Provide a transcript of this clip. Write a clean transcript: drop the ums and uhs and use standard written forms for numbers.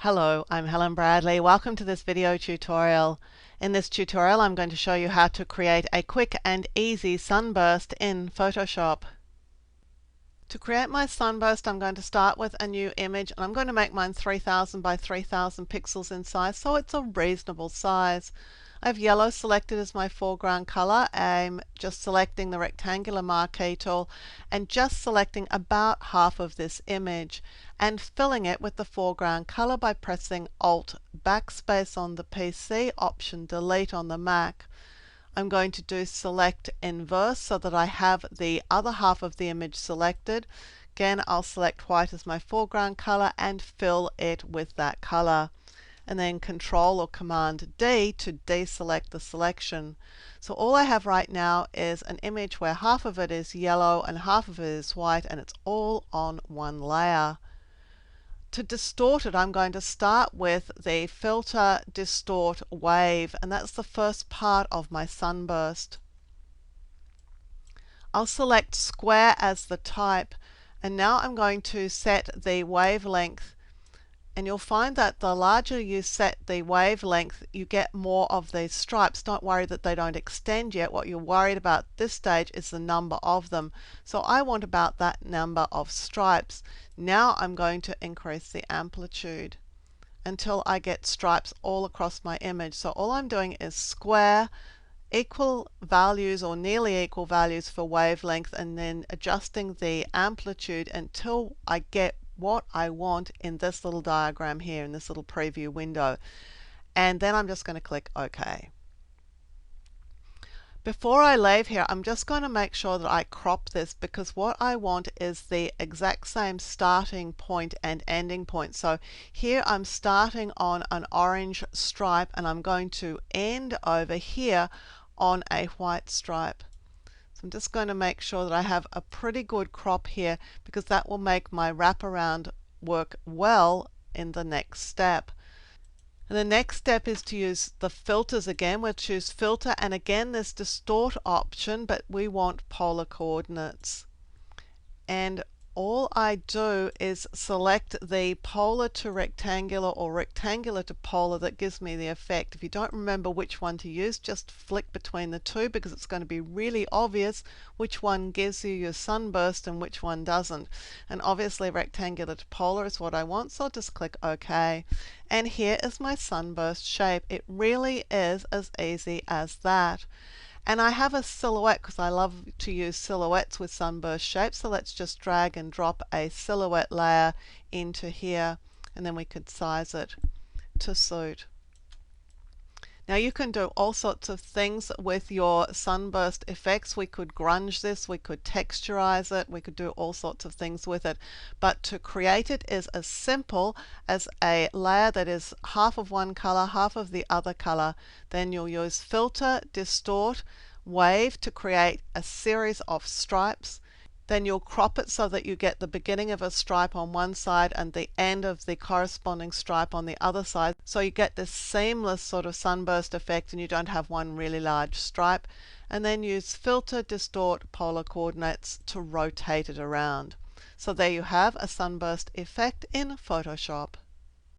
Hello, I'm Helen Bradley. Welcome to this video tutorial. In this tutorial, I'm going to show you how to create a quick and easy sunburst in Photoshop. To create my sunburst, I'm going to start with a new image, and I'm going to make mine 3000 by 3000 pixels in size, so it's a reasonable size. I have yellow selected as my foreground color. I'm just selecting the rectangular marquee tool and just selecting about half of this image and filling it with the foreground color by pressing Alt Backspace on the PC, Option Delete on the Mac. I'm going to do Select Inverse so that I have the other half of the image selected. Again, I'll select white as my foreground color and fill it with that color. And then Control or Command D to deselect the selection. So all I have right now is an image where half of it is yellow and half of it is white, and it's all on one layer. To distort it, I'm going to start with the Filter, Distort, Wave, and that's the first part of my sunburst. I'll select Square as the type, and now I'm going to set the wavelength. And you'll find that the larger you set the wavelength, you get more of these stripes. Don't worry that they don't extend yet. What you're worried about at this stage is the number of them. So I want about that number of stripes. Now I'm going to increase the amplitude until I get stripes all across my image. So all I'm doing is square, equal values or nearly equal values for wavelength, and then adjusting the amplitude until I get what I want in this little diagram here, in this little preview window. And then I'm just going to click OK. Before I leave here, I'm just going to make sure that I crop this, because what I want is the exact same starting point and ending point. So here I'm starting on an orange stripe and I'm going to end over here on a white stripe. I'm just going to make sure that I have a pretty good crop here, because that will make my wraparound work well in the next step. And the next step is to use the filters again. We'll choose Filter, and again this Distort option, but we want polar coordinates. And all I do is select the polar to rectangular or rectangular to polar. That gives me the effect. If you don't remember which one to use, just flick between the two, because it's going to be really obvious which one gives you your sunburst and which one doesn't. And obviously rectangular to polar is what I want, so I'll just click OK. And here is my sunburst shape. It really is as easy as that. And I have a silhouette because I love to use silhouettes with sunburst shapes. So let's just drag and drop a silhouette layer into here, and then we could size it to suit. Now you can do all sorts of things with your sunburst effects. We could grunge this, we could texturize it, we could do all sorts of things with it. But to create it is as simple as a layer that is half of one color, half of the other color. Then you'll use Filter, Distort, Wave to create a series of stripes. Then you'll crop it so that you get the beginning of a stripe on one side and the end of the corresponding stripe on the other side. So you get this seamless sort of sunburst effect and you don't have one really large stripe. And then use Filter, Distort, Polar Coordinates to rotate it around. So there you have a sunburst effect in Photoshop.